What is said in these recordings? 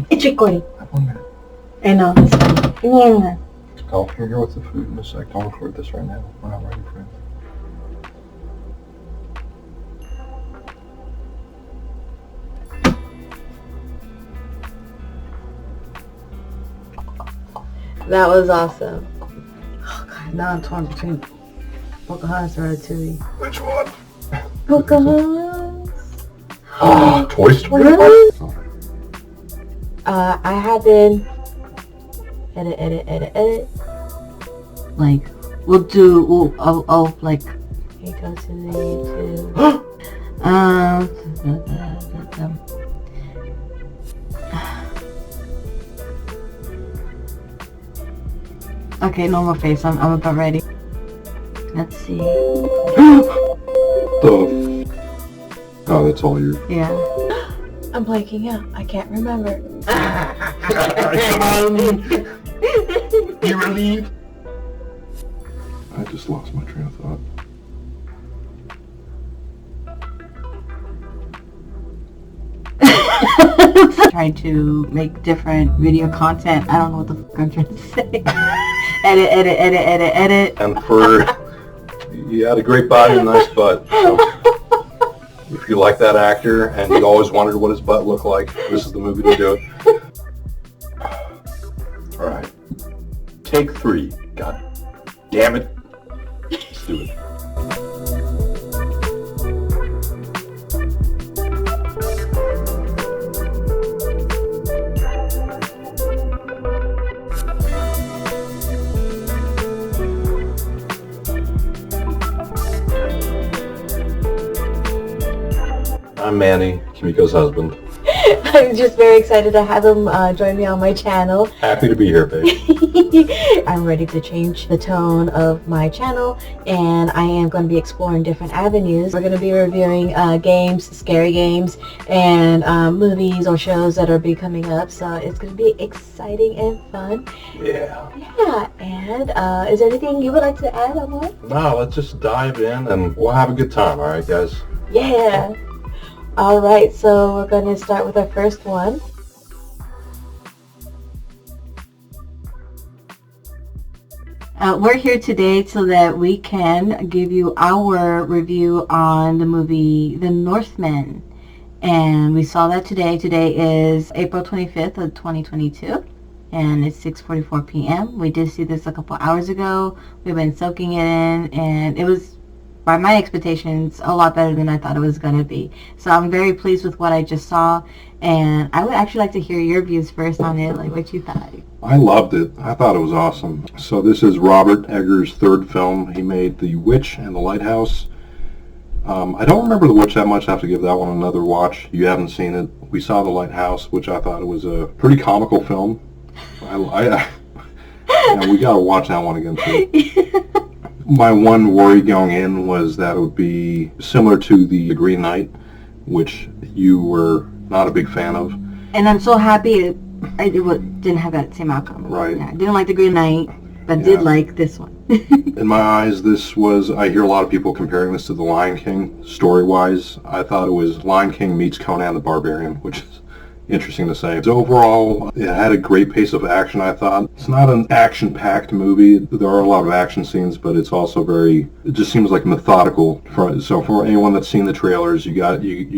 It's recording. 1 minute. I know. It's fine. Yeah. I'll figure out the food in a sec. Don't record this right now. We're not ready for it. That was awesome. Oh God, now I'm torn between Pocahontas and Ratatouille. Which one? Pocahontas. Oh, Toy Story. Really? I have been edit. Like, I'll like, here go to the YouTube. Okay, normal face. I'm about ready. Let's see. Oh, that's all you. Yeah. I'm blanking out. I can't remember. Come on. You relieved? I just lost my train of thought. Trying to make different video content. I don't know what the fuck I'm trying to say. edit. And you had a great body and nice butt. So if you like that actor and you always wondered what his butt looked like, this is the movie to do it. All right. Take 3. God damn it. Let's do it. I'm Manny, Kimiko's husband. I'm just very excited to have him join me on my channel. Happy to be here, babe. I'm ready to change the tone of my channel, and I am going to be exploring different avenues. We're going to be reviewing games, scary games, and movies or shows that are coming up, so it's going to be exciting and fun. Yeah. Yeah, and is there anything you would like to add on that? No, let's just dive in and we'll have a good time, all right, guys? Yeah. Alright, so we're going to start with our first one. We're here today so that we can give you our review on the movie The Northman. And we saw that today. Today is April 25th of 2022. And it's 6:44 p.m. We did see this a couple hours ago. We've been soaking it in, and it was, by my expectations, a lot better than I thought it was going to be. So I'm very pleased with what I just saw, and I would actually like to hear your views first on it, like what you thought. I loved it. I thought it was awesome. So this is Robert Eggers' third film. He made The Witch and The Lighthouse. I don't remember The Witch that much. I have to give that one another watch. You haven't seen it. We saw The Lighthouse, which I thought was a pretty comical film. Yeah, we got to watch that one again too. My one worry going in was that it would be similar to The Green Knight, which you were not a big fan of. And I'm so happy it didn't have that same outcome. Right. Yeah, I didn't like The Green Knight, but did like this one. In my eyes, this was, I hear a lot of people comparing this to The Lion King, story-wise. I thought it was Lion King meets Conan the Barbarian, which is interesting to say. So overall, it had a great pace of action, I thought. It's not an action-packed movie. There are a lot of action scenes, but it's also it just seems like methodical. So for anyone that's seen the trailers, you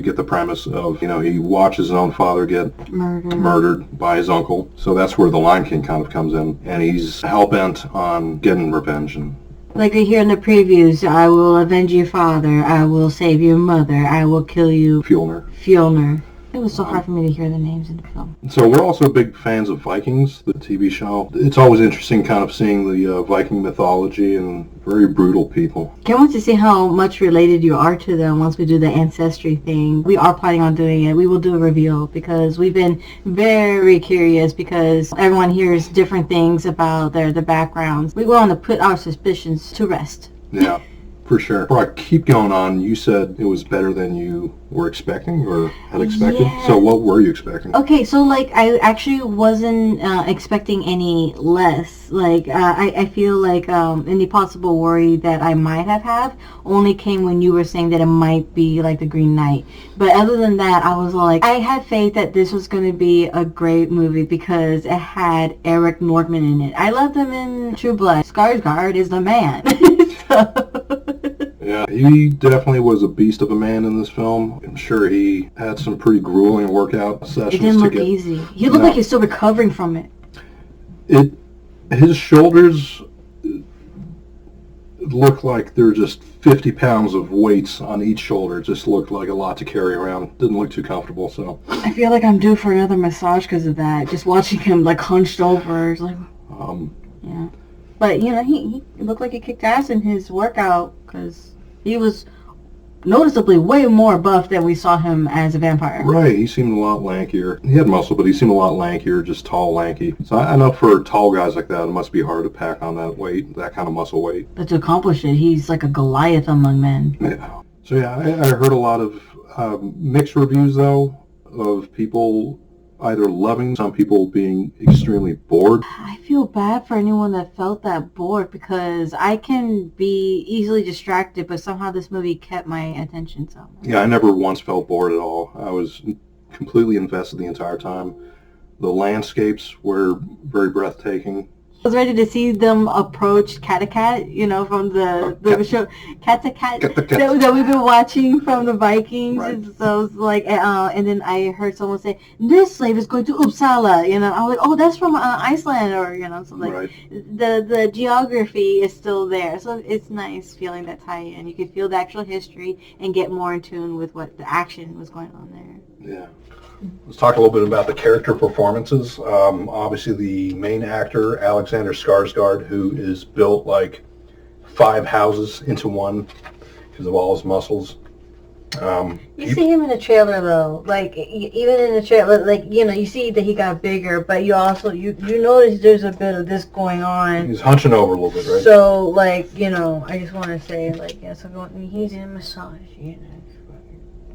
get the premise of, he watches his own father get murdered by his uncle. So that's where The Lion King kind of comes in. And he's hell-bent on getting revenge. And like they hear in the previews, I will avenge your father, I will save your mother, I will kill you. Fjolnir. It was so hard for me to hear the names in the film. So we're also big fans of Vikings, the TV show. It's always interesting kind of seeing the Viking mythology and very brutal people. Can't wait to see how much related you are to them once we do the ancestry thing. We are planning on doing it. We will do a reveal because we've been very curious because everyone hears different things about their backgrounds. We want to put our suspicions to rest. Yeah. For sure. Before I keep going on, you said it was better than you were expecting or had expected. Yeah. So what were you expecting? Okay, so like I actually wasn't expecting any less. Like I feel like any possible worry that I might have only came when you were saying that it might be like the Green Knight. But other than that, I was like, I had faith that this was going to be a great movie because it had Eric Northman in it. I loved him in True Blood. Skarsgard is the man. Yeah, he definitely was a beast of a man in this film. I'm sure he had some pretty grueling workout sessions. It didn't look easy. He looked like he's still recovering from it. His shoulders looked like they're just 50 pounds of weights on each shoulder. It just looked like a lot to carry around. Didn't look too comfortable, so. I feel like I'm due for another massage because of that. Just watching him like hunched over. It's like, yeah. But, you know, he looked like he kicked ass in his workout because he was noticeably way more buff than we saw him as a vampire. Right, he seemed a lot lankier. He had muscle, but he seemed a lot lankier, just tall, lanky. So I know for tall guys like that, it must be hard to pack on that weight, that kind of muscle weight. But to accomplish it, he's like a Goliath among men. Yeah. So yeah, I heard a lot of mixed reviews, though, of people either loving, some people being extremely bored. I feel bad for anyone that felt that bored because I can be easily distracted, but somehow this movie kept my attention so much. Yeah, I never once felt bored at all. I was completely invested the entire time. The landscapes were very breathtaking. I was ready to see them approach Cat, you know, from the show Cat that we've been watching from the Vikings. Right. And so it's like, and then I heard someone say, "This slave is going to Uppsala." You know, I was like, "Oh, that's from Iceland," or you know, so like Right. the geography is still there. So it's nice feeling that tie-in. You can feel the actual history and get more in tune with what the action was going on there. Yeah. Let's talk a little bit about the character performances. Obviously, the main actor, Alexander Skarsgard, who is built like 5 houses into one because of all his muscles. You see him in the trailer though, like even in the trailer, like you know, you see that he got bigger, but you also you notice there's a bit of this going on. He's hunching over a little bit, right? So like you know, I just want to say like so he's in massage, you know.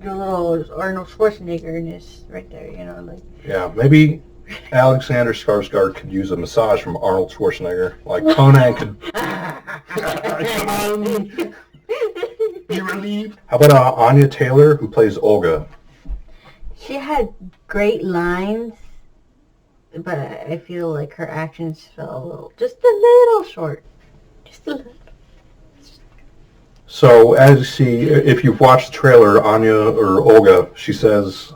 Your little Arnold Schwarzenegger-ness right there, you know, like. Yeah, maybe Alexander Skarsgård could use a massage from Arnold Schwarzenegger, like Conan could. Come on, you relieved. How about Anya Taylor, who plays Olga? She had great lines, but I feel like her actions fell just a little short, just a little. So as you see, if you've watched the trailer, Anya or Olga, she says,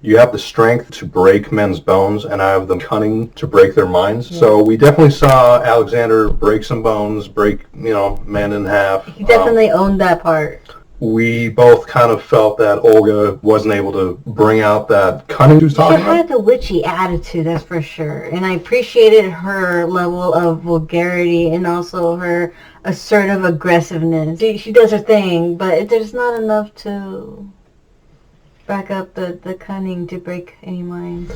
"You have the strength to break men's bones, and I have the cunning to break their minds." Yeah. So we definitely saw Alexander break some bones, break men in half. He definitely owned that part. We both kind of felt that Olga wasn't able to bring out that cunning she was talking about. She had the witchy attitude, that's for sure. And I appreciated her level of vulgarity and also her assertive aggressiveness. She does her thing, but there's not enough to back up the cunning to break any minds.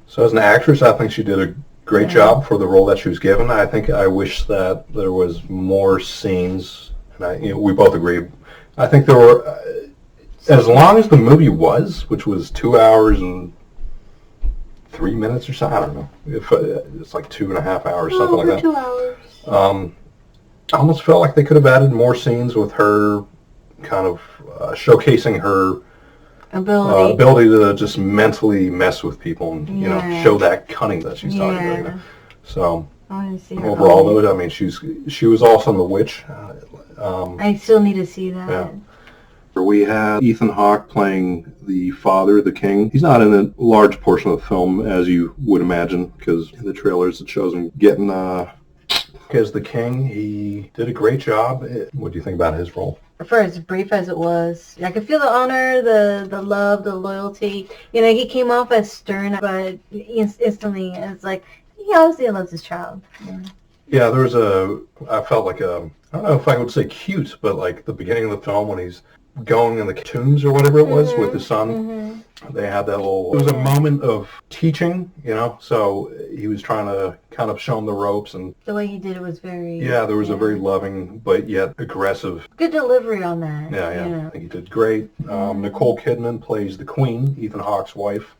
So as an actress, I think she did a great job for the role that she was given. I wish that there was more scenes, and we both agreed. I think there were, as long as the movie was, which was 2 hours and 3 minutes or something, I don't know. If it's like 2.5 hours, something like that. 2 hours. I almost felt like they could have added more scenes with her kind of showcasing her ability to just mentally mess with people and show that cunning that she's talking about. So I want to see her overall, though, I mean, she was awesome. The witch. I still need to see that. Yeah. We had Ethan Hawke playing the father, the king. He's not in a large portion of the film, as you would imagine, because in the trailers it shows him getting as the king. He did a great job. What do you think about his role? For as brief as it was, I could feel the honor, the love, the loyalty. He came off as stern, but instantly it's like he obviously loves his child. Yeah, I felt like I don't know if I would say cute, but like the beginning of the film when he's going in the tombs or whatever it was with the son. They had that little, it was a moment of teaching, so he was trying to kind of show him the ropes, and the way he did it was very... Yeah, there was a very loving but yet aggressive... Good delivery on that. Yeah. I think he did great. Nicole Kidman plays the Queen, Ethan Hawke's wife,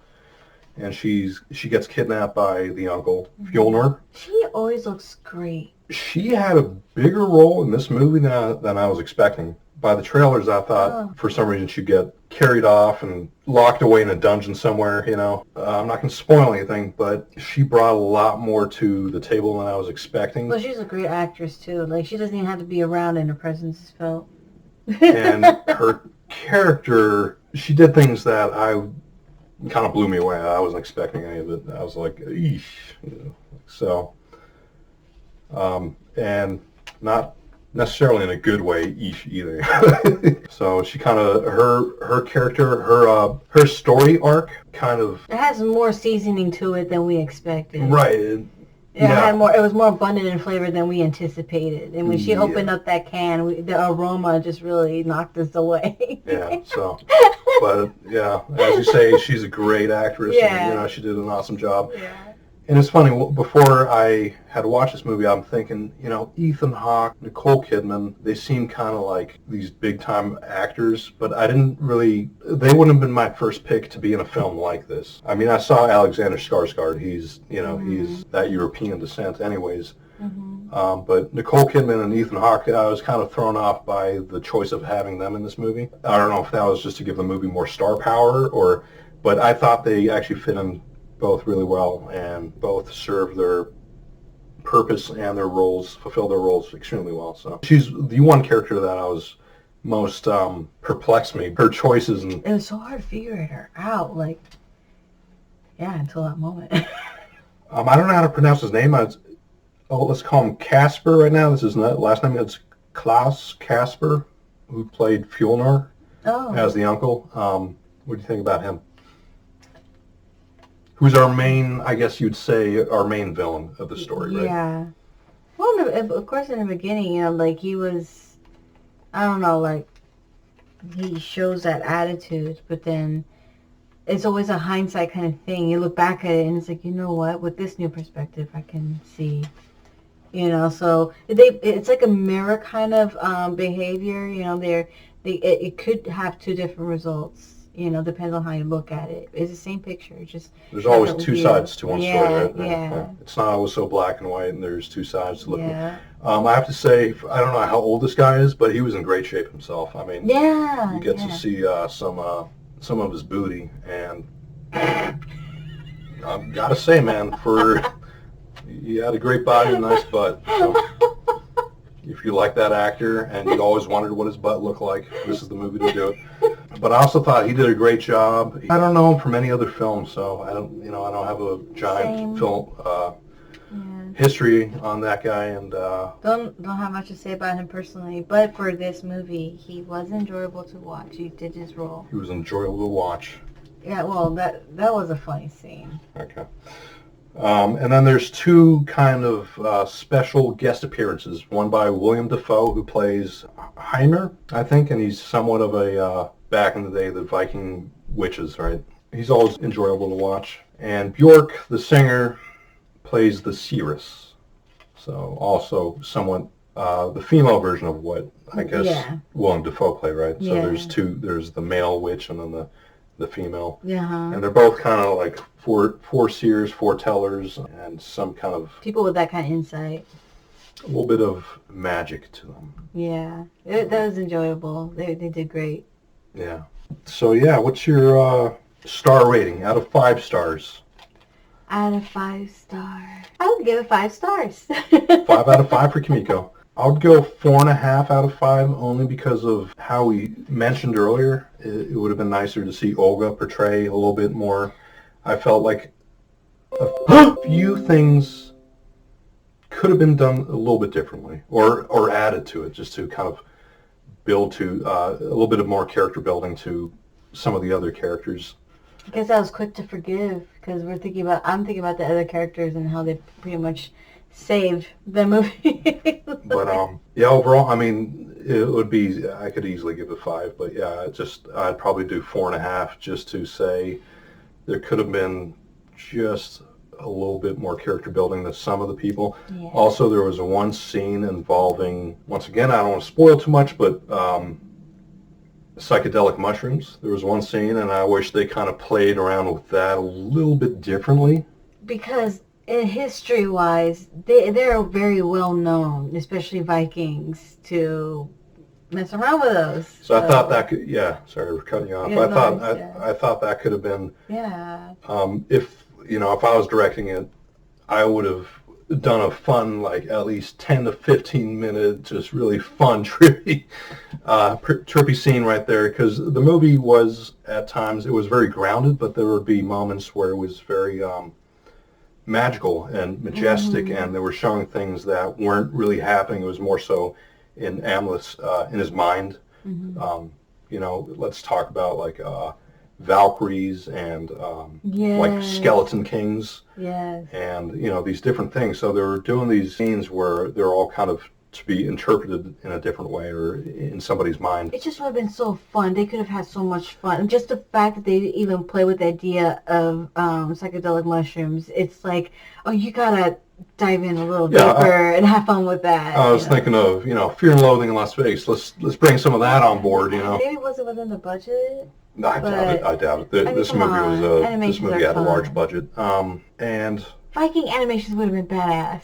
and she gets kidnapped by the uncle, Fjolnir. She always looks great. She had a bigger role in this movie than I was expecting. By the trailers, I thought for some reason she'd get carried off and locked away in a dungeon somewhere, I'm not going to spoil anything, but she brought a lot more to the table than I was expecting. Well, she's a great actress, too. Like, she doesn't even have to be around and her presence is felt. And her character, she did things that kind of blew me away. I wasn't expecting any of it. I was like, eesh. So, and not necessarily in a good way either. So she kind of, her character, her story arc kind of... It has more seasoning to it than we expected. Right. It was more abundant in flavor than we anticipated. And when she opened up that can, the aroma just really knocked us away. Yeah, so... But, yeah, as you say, she's a great actress. Yeah. And, she did an awesome job. Yeah. And it's funny, before I had watched this movie, I'm thinking, Ethan Hawke, Nicole Kidman, they seem kind of like these big-time actors, but they wouldn't have been my first pick to be in a film like this. I mean, I saw Alexander Skarsgard. He's that European descent anyways. But Nicole Kidman and Ethan Hawke, I was kind of thrown off by the choice of having them in this movie. I don't know if that was just to give the movie more star power, but I thought they actually fit in both really well, and both serve their purpose and fulfill their roles extremely well. So she's the one character that I was most perplexed me. Her choices, and it was so hard figuring her out. Until that moment. I don't know how to pronounce his name. Let's call him Casper right now. This is not last name. It's Klaus Casper, who played Fjolnir as the uncle. What do you think about him? Who's our main, I guess you'd say, our main villain of the story, right? Yeah. Well, of course, in the beginning, he was, I don't know, he shows that attitude, but then it's always a hindsight kind of thing. You look back at it, and it's like, you know what? With this new perspective, I can see, so it's like a mirror kind of behavior. It could have two different results. Depends on how you look at it. It's the same picture. There's always two sides to one story, right? Yeah. It's not always so black and white, and there's two sides to look at. I have to say, I don't know how old this guy is, but he was in great shape himself. I mean, you get to see some of his booty, and I've got to say, man, he had a great body and a nice butt. So if you like that actor and you always wondered what his butt looked like, this is the movie to do it. But I also thought he did a great job. I don't know him from any other film, so I don't have a giant film history on that guy, and don't have much to say about him personally. But for this movie, he was enjoyable to watch. He did his role. He was enjoyable to watch. Yeah, well, that was a funny scene. Okay. And then there's two kind of special guest appearances. One by William Dafoe, who plays Heimer, I think, and he's somewhat of a, back in the day, the Viking witches, right? He's always enjoyable to watch. And Bjork, the singer, plays the Seeress. So also somewhat the female version of what, I guess, William Dafoe played, right? So there's the male witch and then the female. Yeah. And they're both kind of like four seers, foretellers, and some kind of... people with that kind of insight. A little bit of magic to them. Yeah. That was enjoyable. They did great. Yeah. So, what's your star rating out of 5 stars? Out of 5 stars. I would give it 5 stars. 5 out of 5 for Kimiko. I would go 4.5 out of 5 only because of how we mentioned earlier. It would have been nicer to see Olga portray a little bit more. I felt like a few things could have been done a little bit differently or added to it just to kind of build to a little bit of more character building to some of the other characters. I guess I was quick to forgive because I'm thinking about the other characters and how they pretty much saved the movie. But overall, I mean, It would be, I could easily give it 5, but yeah, I'd probably do 4.5 just to say there could have been just a little bit more character building than some of the people. Yeah. Also, there was one scene involving, once again, I don't want to spoil too much, but psychedelic mushrooms. There was one scene, and I wish they kind of played around with that a little bit differently. Because history-wise, they're very well known, especially Vikings, to mess around with those. So I thought that could, yeah, sorry for cutting you off. Yeah, I thought that could have been, yeah. If I was directing it, I would have done a fun, like at least 10 to 15 minute, just really fun, trippy scene right there. Because the movie was, at times, it was very grounded, but there would be moments where it was very magical and majestic, and they were showing things that weren't really happening. It was more so in Amlet's, in his mind. Let's talk about like Valkyries and like skeleton kings, and these different things. So they were doing these scenes where they're all kind of to be interpreted in a different way or in somebody's mind. It just would have been so fun. They could have had so much fun. And just the fact that they even play with the idea of psychedelic mushrooms, it's like, oh, you gotta dive in a little deeper and have fun with that. I was thinking of, Fear and Loathing in Las Vegas. Let's bring some of that on board, Maybe it wasn't within the budget. No, I doubt it. This movie had a large budget. And Viking animations would have been badass.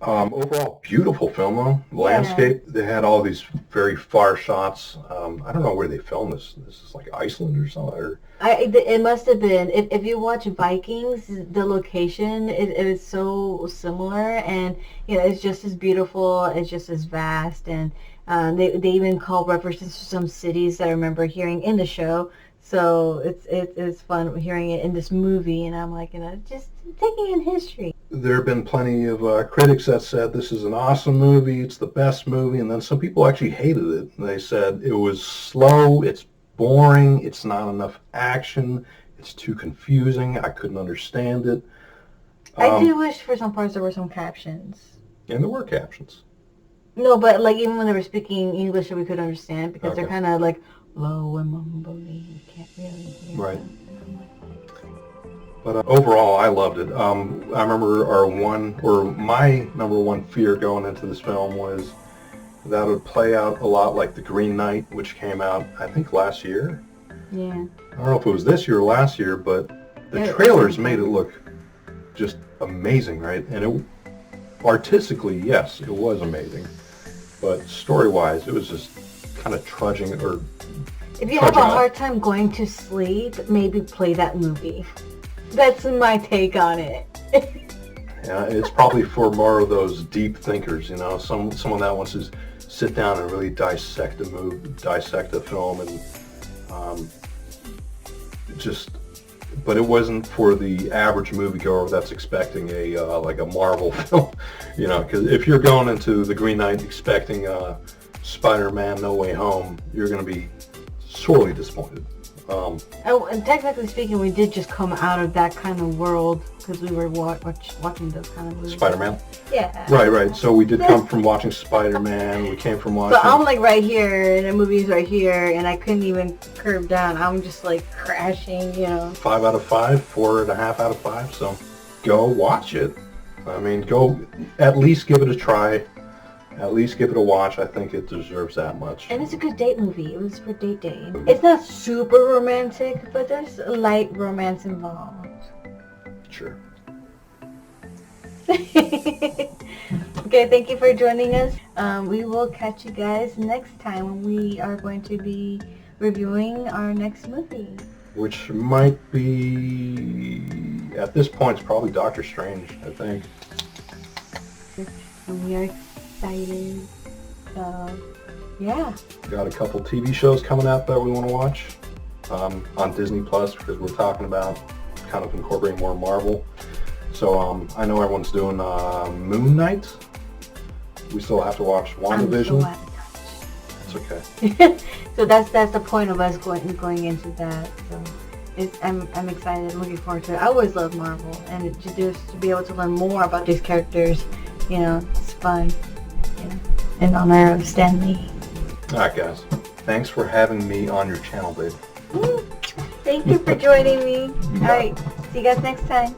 Overall, beautiful film though. Landscape. They had all these very far shots. I don't know where they filmed this. This is like Iceland or something. It must have been. If you watch Vikings, the location is so similar, and it's just as beautiful. It's just as vast, and they even call references to some cities that I remember hearing in the show. So it's fun hearing it in this movie, and I'm like, just taking in history. There have been plenty of critics that said this is an awesome movie, it's the best movie, and then some people actually hated it. They said it was slow, it's boring, it's not enough action, it's too confusing, I couldn't understand it. I do wish for some parts there were some captions. And there were captions. No, but like even when they were speaking English that we could understand, because they're kind of like low and mumbly, you can't really hear right. them. But overall, I loved it. I remember my number one fear going into this film was that it would play out a lot like The Green Knight, which came out, I think, last year. Yeah. I don't know if it was this year or last year, but the trailers made it look just amazing, right? And artistically, yes, it was amazing. But story-wise, it was just kind of trudging. If you have a hard time going to sleep, maybe play that movie. That's my take on it. Yeah, it's probably for more of those deep thinkers, someone that wants to sit down and really dissect a film, and but it wasn't for the average moviegoer that's expecting like a Marvel film, because if you're going into The Green Knight expecting Spider-Man No Way Home, you're going to be sorely disappointed. And technically speaking, we did just come out of that kind of world because we were watching those kind of movies. Spider-Man? Yeah. Right. So we did come from watching Spider-Man. We came from watching... So I'm like right here, and the movie's right here, and I couldn't even curve down. I'm just like crashing, 5 out of 5, 4.5 out of 5. So go watch it. I mean, go at least give it a try. At least give it a watch. I think it deserves that much. And it's a good date movie. It was for date day. It's not super romantic, but there's a light romance involved. Sure. Okay, thank you for joining us. We will catch you guys next time when we are going to be reviewing our next movie. Which might be, at this point, it's probably Doctor Strange, I think. And we are excited. So, yeah. Got a couple TV shows coming out that we want to watch on Disney Plus, because we're talking about kind of incorporating more Marvel. So I know everyone's doing Moon Knight. We still have to watch WandaVision. It's okay. So that's the point of us going into that. So I'm excited, looking forward to it. I always love Marvel, and just to be able to learn more about these characters, it's fun. in honor of Stan Lee. All right, guys. Thanks for having me on your channel, babe. Thank you for joining me. All right. See you guys next time.